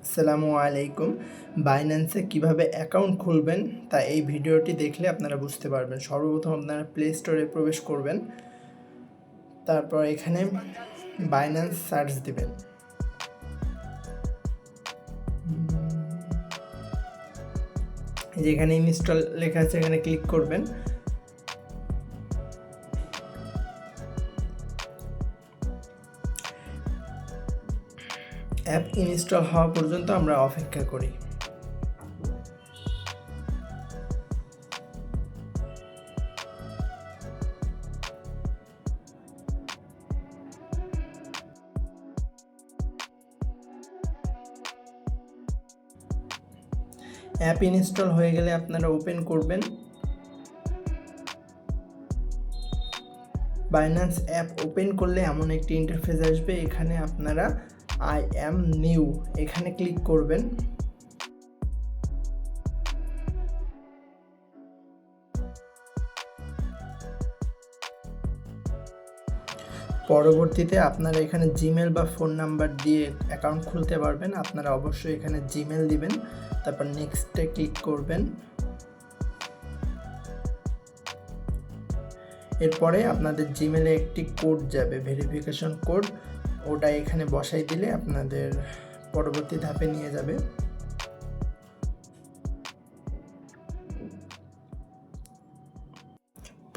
আসসালামু আলাইকুম। বাইন্যান্সে কিভাবে অ্যাকাউন্ট খুলবেন তা এই ভিডিওটি দেখলে আপনারা বুঝতে পারবেন। সর্বপ্রথম আপনারা প্লে স্টোরে প্রবেশ করবেন, তারপর এখানে বাইন্যান্স সার্চ দিবেন। যেখানে ইনস্টল লেখা আছে এখানে ক্লিক করবেন। অ্যাপ ইনস্টল হওয়া পর্যন্ত আমরা অপেক্ষা করি। অ্যাপ ইনস্টল হয়ে গেলে আপনারা ওপেন করবেন। বাইন্যান্স অ্যাপ ওপেন করলে এমন একটি ইন্টারফেস আসবে, এখানে আপনারা আই অ্যাম নিউ এখানে ক্লিক করবেন। পরবর্তীতে আপনারা এখানে জিমেল বা ফোন নাম্বার দিয়ে অ্যাকাউন্ট খুলতে পারবেন। আপনারা অবশ্যই এখানে জিমেল দিবেন, তারপর নেক্সটে ক্লিক করবেন। এরপরে আপনাদের জিমেলে একটি কোড যাবে, ভেরিফিকেশন কোড, ওটা এখানে বসাই দিলে আপনাদের পরবর্তী ধাপে নিয়ে যাবে।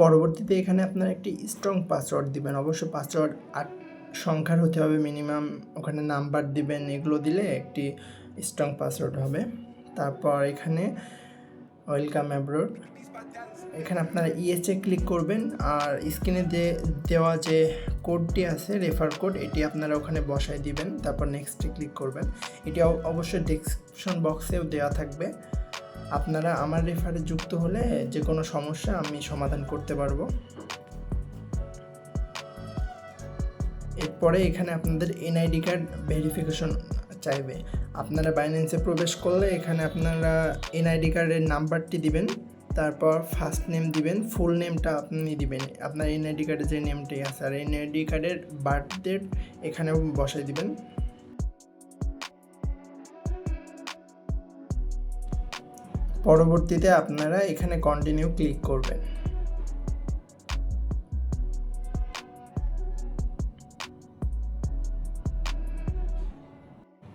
পরবর্তীতে এখানে আপনারা একটি স্ট্রং পাসওয়ার্ড দিবেন। অবশ্যই পাসওয়ার্ড 8 সংখ্যার হতে হবে মিনিমাম, ওখানে নাম্বার দিবেন, এগুলো দিলে একটি স্ট্রং পাসওয়ার্ড হবে। তারপর এখানে ওয়েলকাম অ্যাব্রোড, এখানে আপনারা ইএসএ ক্লিক করবেন, আর স্ক্রিনে দেওয়া যে কোডটি আছে রেফার কোড, এটি আপনারা ওখানে বসাই দিবেন। তারপর নেক্সটে ক্লিক করবেন। এটি অবশ্যই ডেসক্রিপশন বক্সেও দেওয়া থাকবে। আপনারা আমার রেফারে যুক্ত হলে যে কোনো সমস্যা আমি সমাধান করতে পারবো। এরপরে এখানে আপনাদের এনআইডি কার্ড ভেরিফিকেশন চাইবে। আপনারা বাইন্যান্সে প্রবেশ করলে এখানে আপনারা এনআইডি কার্ডের নাম্বারটি দিবেন, তারপর ফার্স্ট নেম দিবেন, ফুল নেমটা আপনি দিবেন, আপনার এনআইডি কার্ডে যে নেমটি আছে, আর এনআইডি কার্ডের বার্থ ডেট এখানেও বসাই দিবেন। পরবর্তীতে আপনারা এখানে কন্টিনিউ ক্লিক করবেন।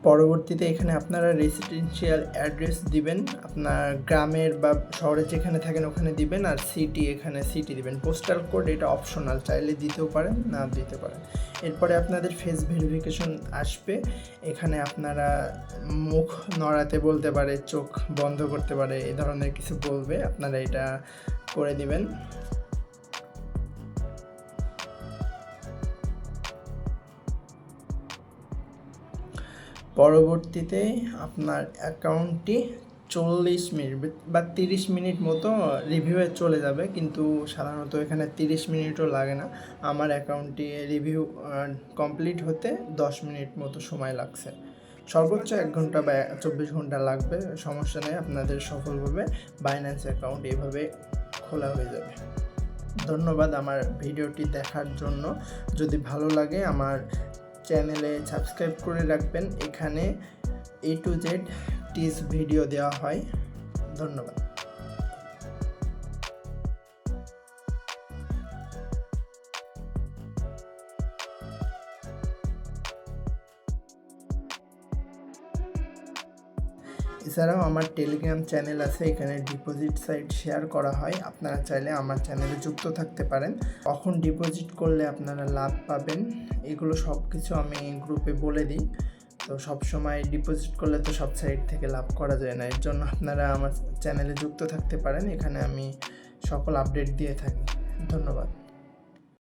পরবর্তীতে এখানে আপনারা রেসিডেন্সিয়াল অ্যাড্রেস দিবেন, আপনার গ্রামের বা শহরে যেখানে থাকেন ওখানে দিবেন, আর সিটি এখানে সিটি দিবেন। পোস্টাল কোড এটা অপশনাল, চাইলে দিতেও পারেন, না দিতে পারেন। এরপরে আপনাদের ফেস ভেরিফিকেশন আসবে, এখানে আপনারা মুখ নড়াতে বলতে পারে, চোখ বন্ধ করতে পারে, এই ধরনের কিছু বলবে, আপনারা এটা করে দিবেন। পরবর্তীতে আপনার অ্যাকাউন্টটি 40 মিনিট বা 30 মিনিট মতো রিভিউয়ে চলে যাবে, কিন্তু সাধারণত এখানে 30 মিনিটও লাগে না। আমার অ্যাকাউন্টটি রিভিউ কমপ্লিট হতে 10 মিনিট মতো সময় লাগছে। সর্বোচ্চ 1 ঘন্টা বা 24 ঘন্টা লাগবে, সমস্যা নেই। আপনাদের সফলভাবে বাইন্যান্স অ্যাকাউন্ট এইভাবে খোলা হয়ে যাবে। ধন্যবাদ আমার ভিডিওটি দেখার জন্য। যদি ভালো লাগে আমার চ্যানেলে সাবস্ক্রাইব করে রাখবেন, এখানে A to Z টিজ ভিডিও দেওয়া হয়। ধন্যবাদ। এছাড়াও আমার টেলিগ্রাম চ্যানেল আছে, এখানে ডিপোজিট সাইট শেয়ার করা হয়। আপনারা চাইলে আমার চ্যানেলে যুক্ত থাকতে পারেন। কখন ডিপোজিট করলে আপনারা লাভ পাবেন এগুলো সব কিছু আমি গ্রুপে বলে দিই। তো সব সময় ডিপোজিট করলে তো সব সাইট থেকে লাভ করা যায় না, এর জন্য আপনারা আমার চ্যানেলে যুক্ত থাকতে পারেন। এখানে আমি সকল আপডেট দিয়ে থাকি। ধন্যবাদ।